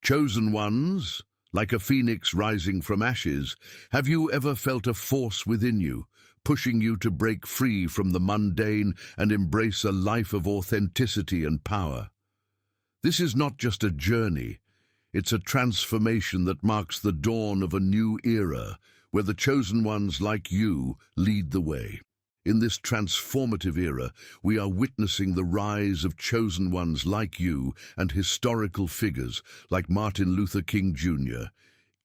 Chosen ones, like a phoenix rising from ashes, have you ever felt a force within you, pushing you to break free from the mundane and embrace a life of authenticity and power? This is not just a journey, it's a transformation that marks the dawn of a new era, where the chosen ones like you lead the way. In this transformative era, we are witnessing the rise of chosen ones like you and historical figures like Martin Luther King Jr.,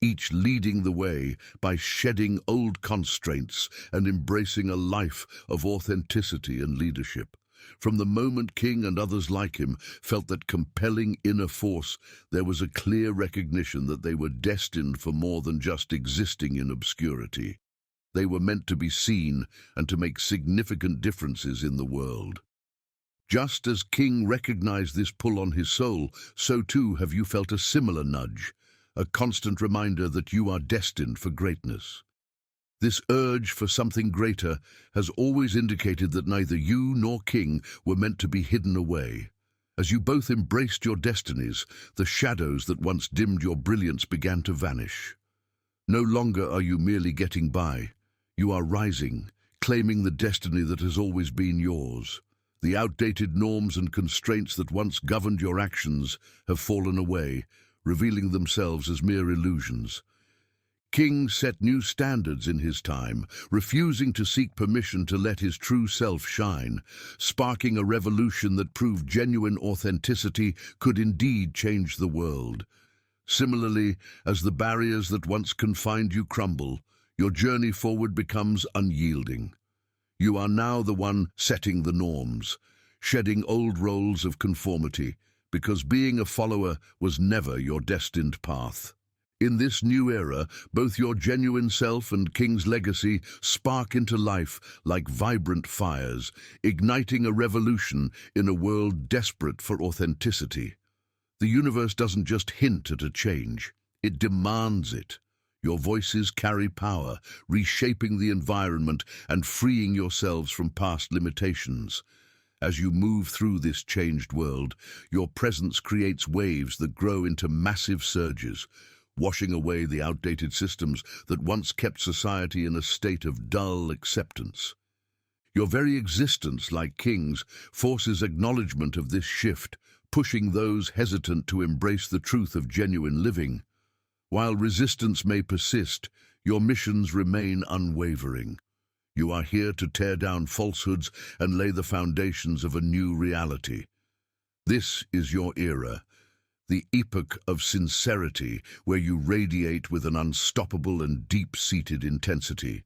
each leading the way by shedding old constraints and embracing a life of authenticity and leadership. From the moment King and others like him felt that compelling inner force, there was a clear recognition that they were destined for more than just existing in obscurity. They were meant to be seen and to make significant differences in the world. Just as King recognized this pull on his soul, so too have you felt a similar nudge, a constant reminder that you are destined for greatness. This urge for something greater has always indicated that neither you nor King were meant to be hidden away. As you both embraced your destinies, the shadows that once dimmed your brilliance began to vanish. No longer are you merely getting by. You are rising, claiming the destiny that has always been yours. The outdated norms and constraints that once governed your actions have fallen away, revealing themselves as mere illusions. King set new standards in his time, refusing to seek permission to let his true self shine, sparking a revolution that proved genuine authenticity could indeed change the world. Similarly, as the barriers that once confined you crumble, your journey forward becomes unyielding. You are now the one setting the norms, shedding old roles of conformity, because being a follower was never your destined path. In this new era, both your genuine self and King's legacy spark into life like vibrant fires, igniting a revolution in a world desperate for authenticity. The universe doesn't just hint at a change, it demands it. Your voices carry power, reshaping the environment and freeing yourselves from past limitations. As you move through this changed world, your presence creates waves that grow into massive surges, washing away the outdated systems that once kept society in a state of dull acceptance. Your very existence, like King's, forces acknowledgement of this shift, pushing those hesitant to embrace the truth of genuine living. While resistance may persist, your missions remain unwavering. You are here to tear down falsehoods and lay the foundations of a new reality. This is your era, the epoch of sincerity, where you radiate with an unstoppable and deep-seated intensity.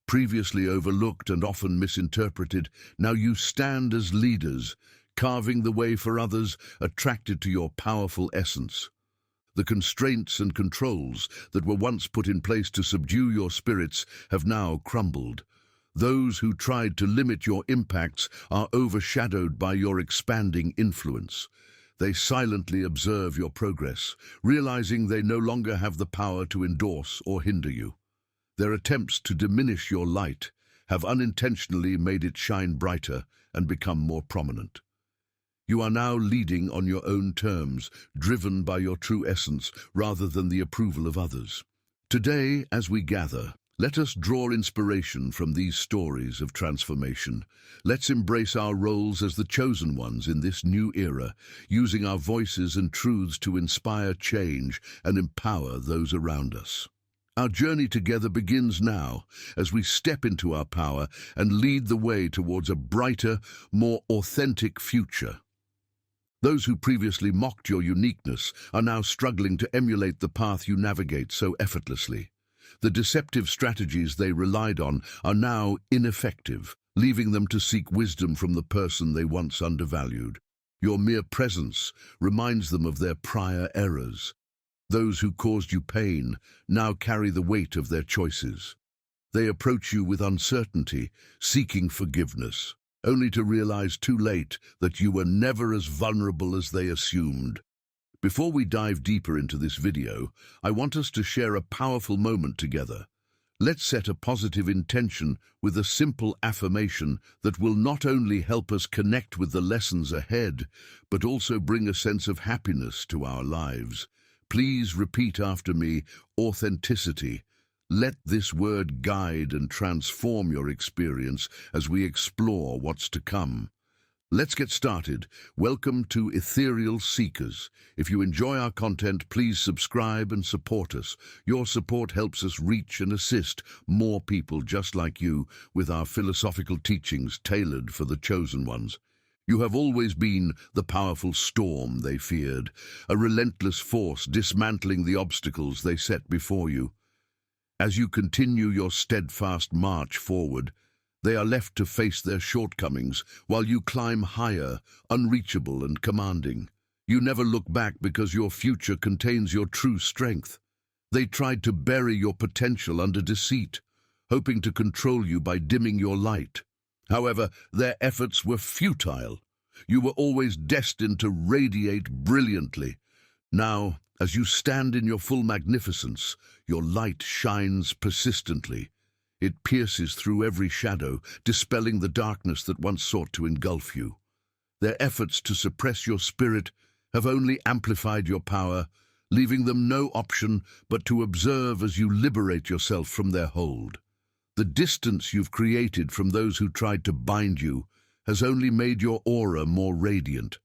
Previously overlooked and often misinterpreted, now you stand as leaders, carving the way for others, attracted to your powerful essence. The constraints and controls that were once put in place to subdue your spirits have now crumbled. Those who tried to limit your impacts are overshadowed by your expanding influence. They silently observe your progress, realizing they no longer have the power to endorse or hinder you. Their attempts to diminish your light have unintentionally made it shine brighter and become more prominent. You are now leading on your own terms, driven by your true essence rather than the approval of others. Today, as we gather, let us draw inspiration from these stories of transformation. Let's embrace our roles as the chosen ones in this new era, using our voices and truths to inspire change and empower those around us. Our journey together begins now, as we step into our power and lead the way towards a brighter, more authentic future. Those who previously mocked your uniqueness are now struggling to emulate the path you navigate so effortlessly. The deceptive strategies they relied on are now ineffective, leaving them to seek wisdom from the person they once undervalued. Your mere presence reminds them of their prior errors. Those who caused you pain now carry the weight of their choices. They approach you with uncertainty, seeking forgiveness, only to realize too late that you were never as vulnerable as they assumed. Before we dive deeper into this video, I want us to share a powerful moment together. Let's set a positive intention with a simple affirmation that will not only help us connect with the lessons ahead, but also bring a sense of happiness to our lives. Please repeat after me: authenticity. Let this word guide and transform your experience as we explore what's to come. Let's get started. Welcome to Ethereal Seekers. If you enjoy our content, please subscribe and support us. Your support helps us reach and assist more people just like you with our philosophical teachings tailored for the chosen ones. You have always been the powerful storm they feared, a relentless force dismantling the obstacles they set before you. As you continue your steadfast march forward, they are left to face their shortcomings while you climb higher, unreachable and commanding. You never look back because your future contains your true strength. They tried to bury your potential under deceit, hoping to control you by dimming your light. However, their efforts were futile. You were always destined to radiate brilliantly. Now, as you stand in your full magnificence, your light shines persistently. It pierces through every shadow, dispelling the darkness that once sought to engulf you. Their efforts to suppress your spirit have only amplified your power, leaving them no option but to observe as you liberate yourself from their hold. The distance you've created from those who tried to bind you has only made your aura more radiant.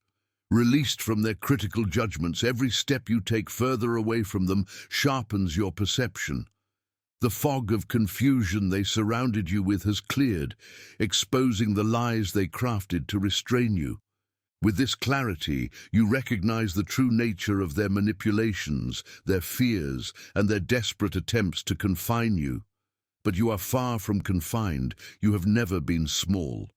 Released from their critical judgments, every step you take further away from them sharpens your perception. The fog of confusion they surrounded you with has cleared, exposing the lies they crafted to restrain you. With this clarity, you recognize the true nature of their manipulations, their fears, and their desperate attempts to confine you. But you are far from confined. You have never been small.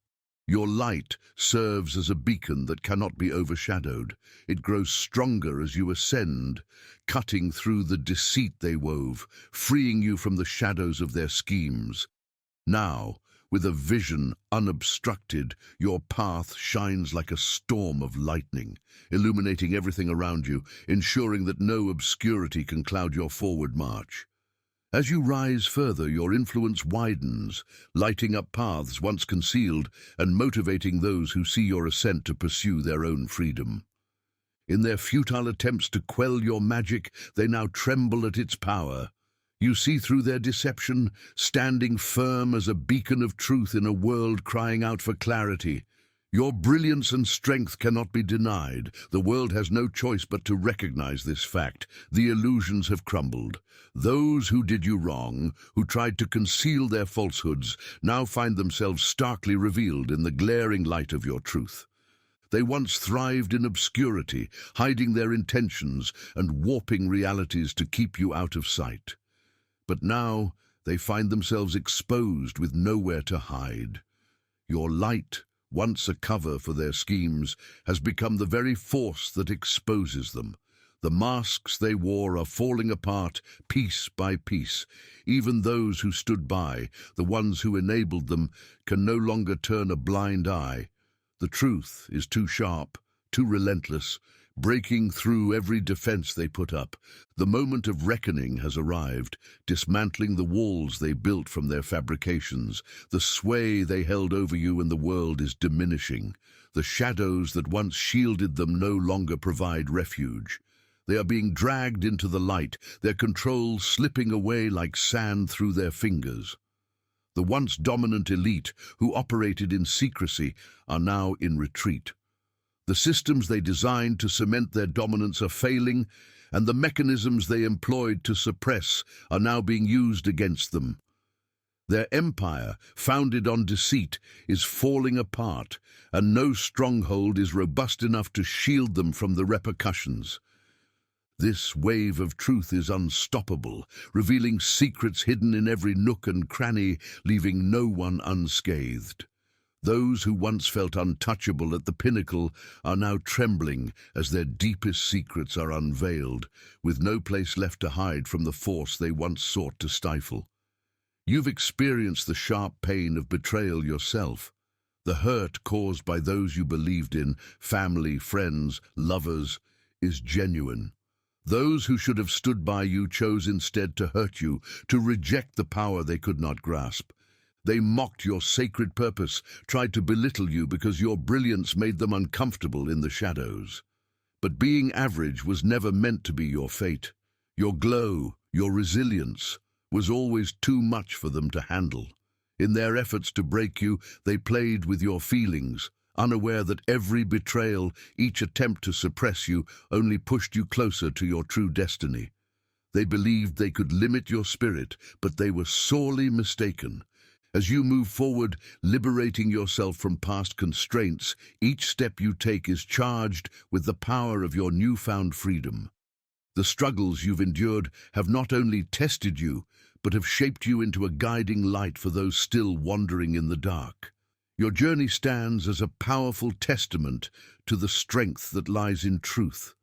Your light serves as a beacon that cannot be overshadowed. It grows stronger as you ascend, cutting through the deceit they wove, freeing you from the shadows of their schemes. Now, with a vision unobstructed, your path shines like a storm of lightning, illuminating everything around you, ensuring that no obscurity can cloud your forward march. As you rise further, your influence widens, lighting up paths once concealed and motivating those who see your ascent to pursue their own freedom. In their futile attempts to quell your magic, they now tremble at its power. You see through their deception, standing firm as a beacon of truth in a world crying out for clarity. Your brilliance and strength cannot be denied. The world has no choice but to recognize this fact. The illusions have crumbled. Those who did you wrong, who tried to conceal their falsehoods, now find themselves starkly revealed in the glaring light of your truth. They once thrived in obscurity, hiding their intentions and warping realities to keep you out of sight. But now they find themselves exposed with nowhere to hide. Your light, once a cover for their schemes, has become the very force that exposes them. The masks they wore are falling apart piece by piece. Even those who stood by, the ones who enabled them, can no longer turn a blind eye. The truth is too sharp, too relentless, breaking through every defense they put up. The moment of reckoning has arrived, dismantling the walls they built from their fabrications. The sway they held over you in the world is diminishing. The shadows that once shielded them no longer provide refuge. They are being dragged into the light, their control slipping away like sand through their fingers. The once dominant elite, who operated in secrecy, are now in retreat. The systems they designed to cement their dominance are failing, and the mechanisms they employed to suppress are now being used against them. Their empire, founded on deceit, is falling apart, and no stronghold is robust enough to shield them from the repercussions. This wave of truth is unstoppable, revealing secrets hidden in every nook and cranny, leaving no one unscathed. Those who once felt untouchable at the pinnacle are now trembling as their deepest secrets are unveiled, with no place left to hide from the force they once sought to stifle. You've experienced the sharp pain of betrayal yourself. The hurt caused by those you believed in, family, friends, lovers, is genuine. Those who should have stood by you chose instead to hurt you, to reject the power they could not grasp. They mocked your sacred purpose, tried to belittle you because your brilliance made them uncomfortable in the shadows. But being average was never meant to be your fate. Your glow, your resilience, was always too much for them to handle. In their efforts to break you, they played with your feelings, unaware that every betrayal, each attempt to suppress you, only pushed you closer to your true destiny. They believed they could limit your spirit, but they were sorely mistaken. As you move forward, liberating yourself from past constraints, each step you take is charged with the power of your newfound freedom. The struggles you've endured have not only tested you, but have shaped you into a guiding light for those still wandering in the dark. Your journey stands as a powerful testament to the strength that lies in truth.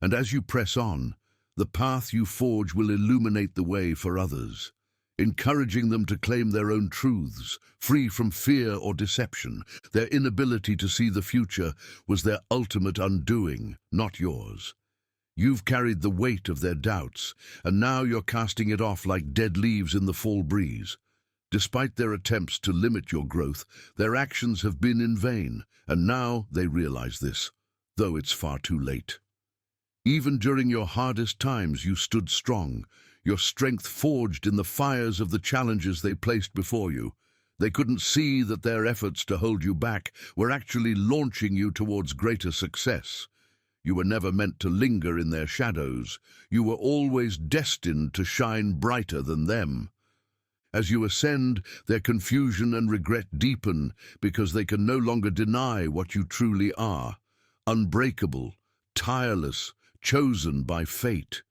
And as you press on, the path you forge will illuminate the way for others, encouraging them to claim their own truths, free from fear or deception. Their inability to see the future was their ultimate undoing, not yours. You've carried the weight of their doubts, and now you're casting it off like dead leaves in the fall breeze. Despite their attempts to limit your growth, their actions have been in vain, and now they realize this, though it's far too late. Even during your hardest times, you stood strong, your strength forged in the fires of the challenges they placed before you. They couldn't see that their efforts to hold you back were actually launching you towards greater success. You were never meant to linger in their shadows. You were always destined to shine brighter than them. As you ascend, their confusion and regret deepen because they can no longer deny what you truly are: unbreakable, tireless, chosen by fate.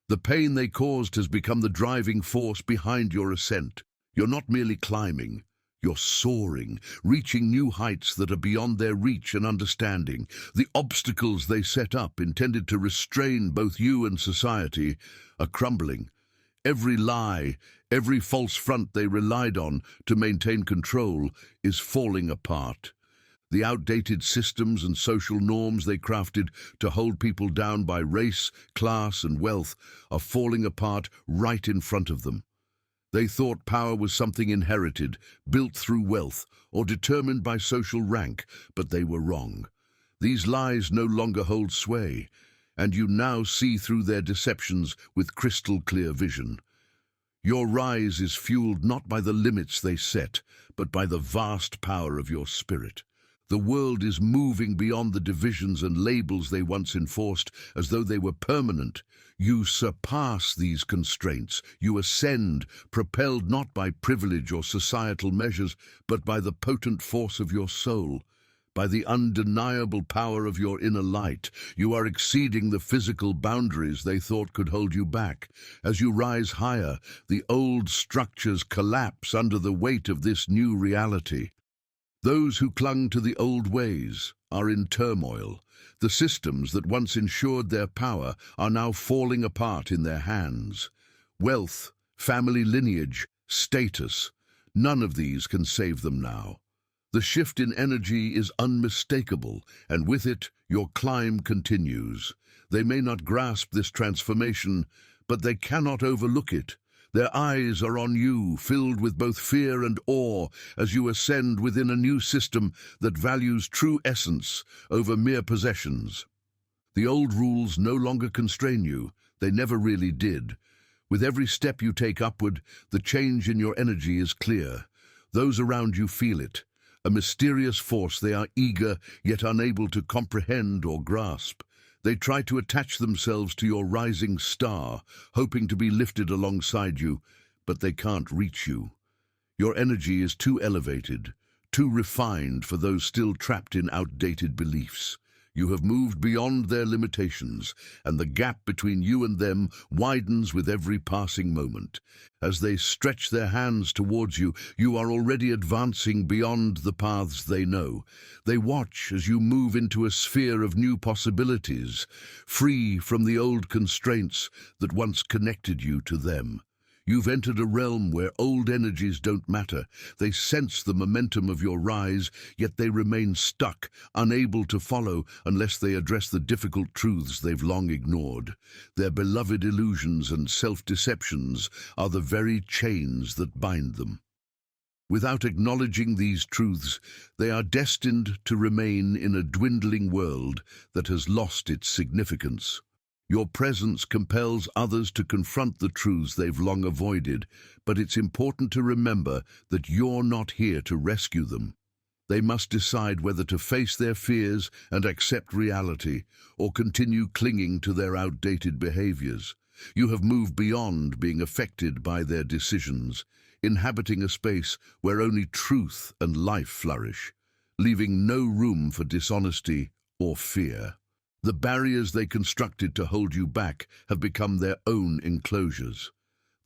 The pain they caused has become the driving force behind your ascent. You're not merely climbing, you're soaring, reaching new heights that are beyond their reach and understanding. The obstacles they set up, intended to restrain both you and society, are crumbling. Every lie, every false front they relied on to maintain control is falling apart. The outdated systems and social norms they crafted to hold people down by race, class, and wealth are falling apart right in front of them. They thought power was something inherited, built through wealth, or determined by social rank, but they were wrong. These lies no longer hold sway, and you now see through their deceptions with crystal-clear vision. Your rise is fueled not by the limits they set, but by the vast power of your spirit. The world is moving beyond the divisions and labels they once enforced as though they were permanent. You surpass these constraints. You ascend, propelled not by privilege or societal measures, but by the potent force of your soul. By the undeniable power of your inner light, you are exceeding the physical boundaries they thought could hold you back. As you rise higher, the old structures collapse under the weight of this new reality. Those who clung to the old ways are in turmoil. The systems that once ensured their power are now falling apart in their hands. Wealth, family lineage, status, none of these can save them now. The shift in energy is unmistakable, and with it, your climb continues. They may not grasp this transformation, but they cannot overlook it. Their eyes are on you, filled with both fear and awe, as you ascend within a new system that values true essence over mere possessions. The old rules no longer constrain you. They never really did. With every step you take upward, the change in your energy is clear. Those around you feel it, a mysterious force they are eager yet unable to comprehend or grasp. They try to attach themselves to your rising star, hoping to be lifted alongside you, but they can't reach you. Your energy is too elevated, too refined for those still trapped in outdated beliefs. You have moved beyond their limitations, and the gap between you and them widens with every passing moment. As they stretch their hands towards you, you are already advancing beyond the paths they know. They watch as you move into a sphere of new possibilities, free from the old constraints that once connected you to them. You've entered a realm where old energies don't matter. They sense the momentum of your rise, yet they remain stuck, unable to follow unless they address the difficult truths they've long ignored. Their beloved illusions and self-deceptions are the very chains that bind them. Without acknowledging these truths, they are destined to remain in a dwindling world that has lost its significance. Your presence compels others to confront the truths they've long avoided, but it's important to remember that you're not here to rescue them. They must decide whether to face their fears and accept reality, or continue clinging to their outdated behaviors. You have moved beyond being affected by their decisions, inhabiting a space where only truth and life flourish, leaving no room for dishonesty or fear. The barriers they constructed to hold you back have become their own enclosures.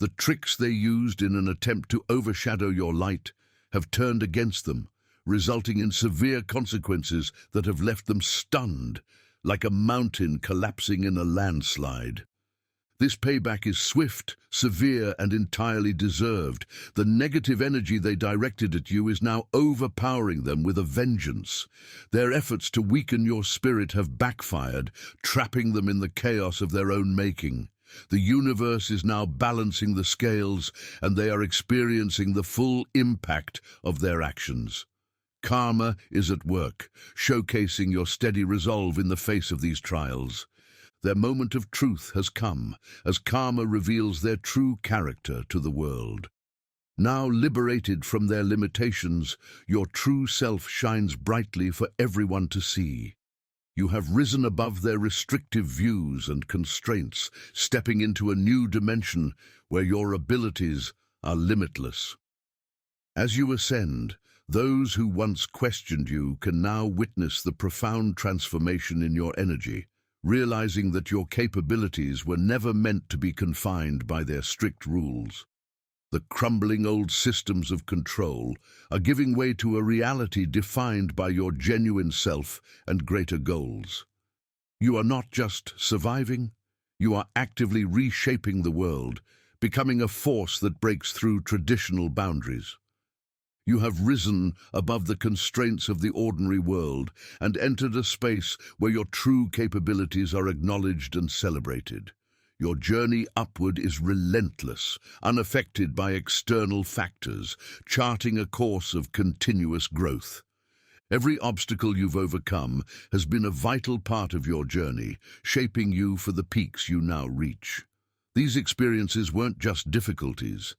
The tricks they used in an attempt to overshadow your light have turned against them, resulting in severe consequences that have left them stunned, like a mountain collapsing in a landslide. This payback is swift, severe, and entirely deserved. The negative energy they directed at you is now overpowering them with a vengeance. Their efforts to weaken your spirit have backfired, trapping them in the chaos of their own making. The universe is now balancing the scales, and they are experiencing the full impact of their actions. Karma is at work, showcasing your steady resolve in the face of these trials. Their moment of truth has come, as karma reveals their true character to the world. Now liberated from their limitations, your true self shines brightly for everyone to see. You have risen above their restrictive views and constraints, stepping into a new dimension where your abilities are limitless. As you ascend, those who once questioned you can now witness the profound transformation in your energy, realizing that your capabilities were never meant to be confined by their strict rules. The crumbling old systems of control are giving way to a reality defined by your genuine self and greater goals. You are not just surviving, you are actively reshaping the world, becoming a force that breaks through traditional boundaries. You have risen above the constraints of the ordinary world and entered a space where your true capabilities are acknowledged and celebrated. Your journey upward is relentless, unaffected by external factors, charting a course of continuous growth. Every obstacle you've overcome has been a vital part of your journey, shaping you for the peaks you now reach. These experiences weren't just difficulties.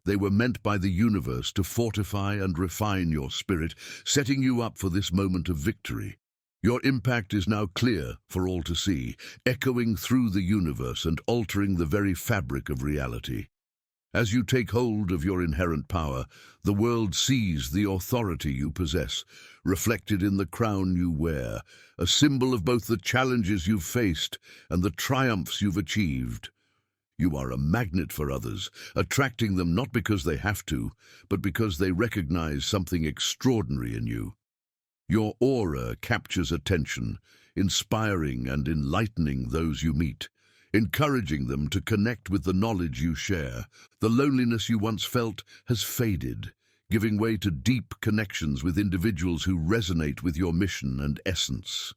They were meant by the universe to fortify and refine your spirit, setting you up for this moment of victory. Your impact is now clear for all to see, echoing through the universe and altering the very fabric of reality. As you take hold of your inherent power, the world sees the authority you possess, reflected in the crown you wear, a symbol of both the challenges you've faced and the triumphs you've achieved. You are a magnet for others, attracting them not because they have to, but because they recognize something extraordinary in you. Your aura captures attention, inspiring and enlightening those you meet, encouraging them to connect with the knowledge you share. The loneliness you once felt has faded, giving way to deep connections with individuals who resonate with your mission and essence.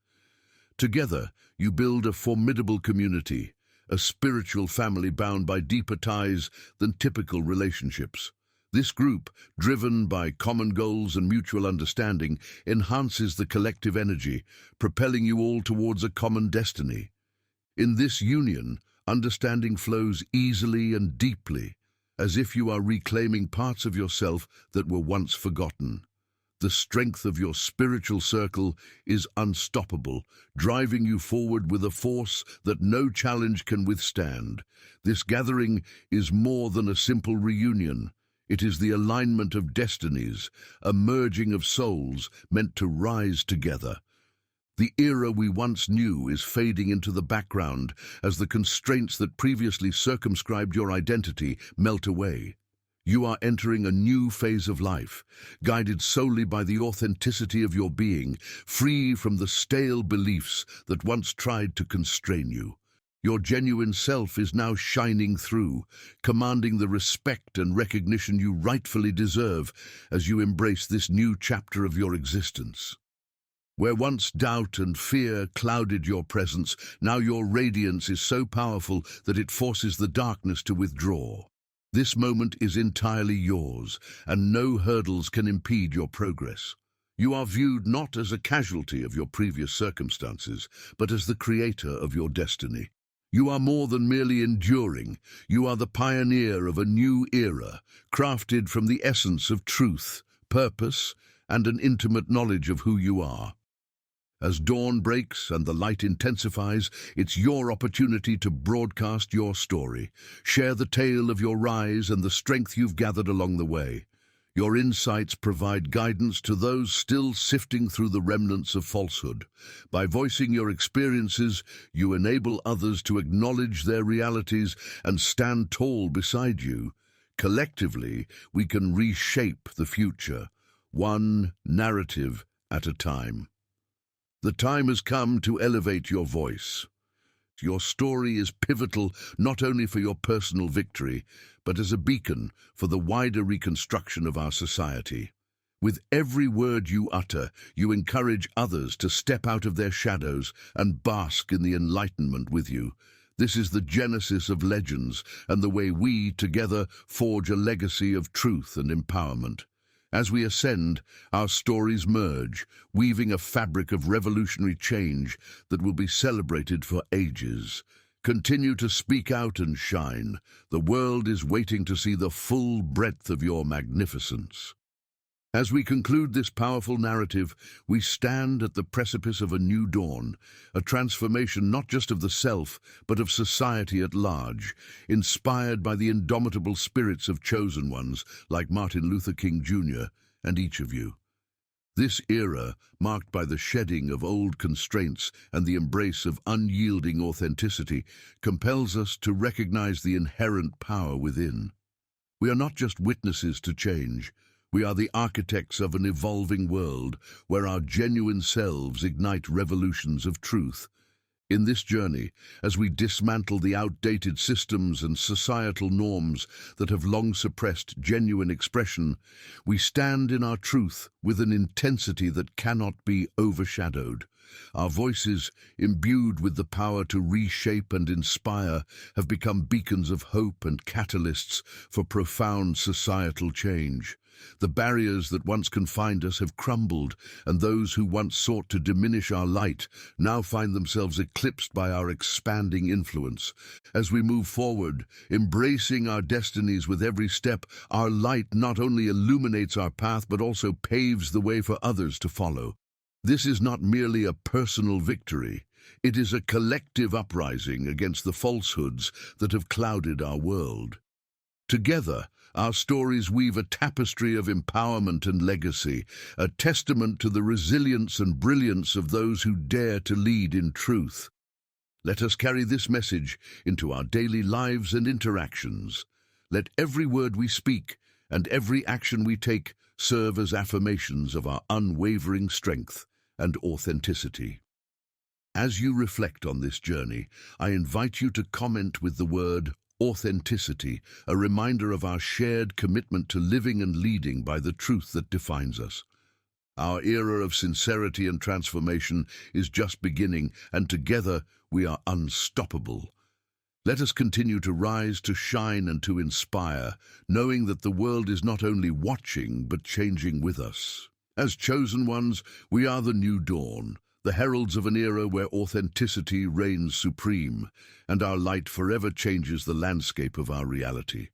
Together, you build a formidable community, a spiritual family bound by deeper ties than typical relationships. This group, driven by common goals and mutual understanding, enhances the collective energy, propelling you all towards a common destiny. In this union, understanding flows easily and deeply, as if you are reclaiming parts of yourself that were once forgotten. The strength of your spiritual circle is unstoppable, driving you forward with a force that no challenge can withstand. This gathering is more than a simple reunion. It is the alignment of destinies, a merging of souls meant to rise together. The era we once knew is fading into the background as the constraints that previously circumscribed your identity melt away. You are entering a new phase of life, guided solely by the authenticity of your being, free from the stale beliefs that once tried to constrain you. Your genuine self is now shining through, commanding the respect and recognition you rightfully deserve as you embrace this new chapter of your existence. Where once doubt and fear clouded your presence, now your radiance is so powerful that it forces the darkness to withdraw. This moment is entirely yours, and no hurdles can impede your progress. You are viewed not as a casualty of your previous circumstances, but as the creator of your destiny. You are more than merely enduring. You are the pioneer of a new era, crafted from the essence of truth, purpose, and an intimate knowledge of who you are. As dawn breaks and the light intensifies, it's your opportunity to broadcast your story. Share the tale of your rise and the strength you've gathered along the way. Your insights provide guidance to those still sifting through the remnants of falsehood. By voicing your experiences, you enable others to acknowledge their realities and stand tall beside you. Collectively, we can reshape the future, one narrative at a time. The time has come to elevate your voice. Your story is pivotal not only for your personal victory, but as a beacon for the wider reconstruction of our society. With every word you utter, you encourage others to step out of their shadows and bask in the enlightenment with you. This is the genesis of legends and the way we, together, forge a legacy of truth and empowerment. As we ascend, our stories merge, weaving a fabric of revolutionary change that will be celebrated for ages. Continue to speak out and shine. The world is waiting to see the full breadth of your magnificence. As we conclude this powerful narrative, we stand at the precipice of a new dawn, a transformation not just of the self, but of society at large, inspired by the indomitable spirits of chosen ones like Martin Luther King Jr. and each of you. This era, marked by the shedding of old constraints and the embrace of unyielding authenticity, compels us to recognize the inherent power within. We are not just witnesses to change. We are the architects of an evolving world where our genuine selves ignite revolutions of truth. In this journey, as we dismantle the outdated systems and societal norms that have long suppressed genuine expression, we stand in our truth with an intensity that cannot be overshadowed. Our voices, imbued with the power to reshape and inspire, have become beacons of hope and catalysts for profound societal change. The barriers that once confined us have crumbled, and those who once sought to diminish our light now find themselves eclipsed by our expanding influence. As we move forward, embracing our destinies with every step, our light not only illuminates our path but also paves the way for others to follow. This is not merely a personal victory. It is a collective uprising against the falsehoods that have clouded our world. Together, our stories weave a tapestry of empowerment and legacy, a testament to the resilience and brilliance of those who dare to lead in truth. Let us carry this message into our daily lives and interactions. Let every word we speak and every action we take serve as affirmations of our unwavering strength and authenticity. As you reflect on this journey, I invite you to comment with the word authenticity, a reminder of our shared commitment to living and leading by the truth that defines us. Our era of sincerity and transformation is just beginning, and together we are unstoppable. Let us continue to rise, to shine, and to inspire, knowing that the world is not only watching but changing with us. As chosen ones, we are the new dawn, the heralds of an era where authenticity reigns supreme, and our light forever changes the landscape of our reality.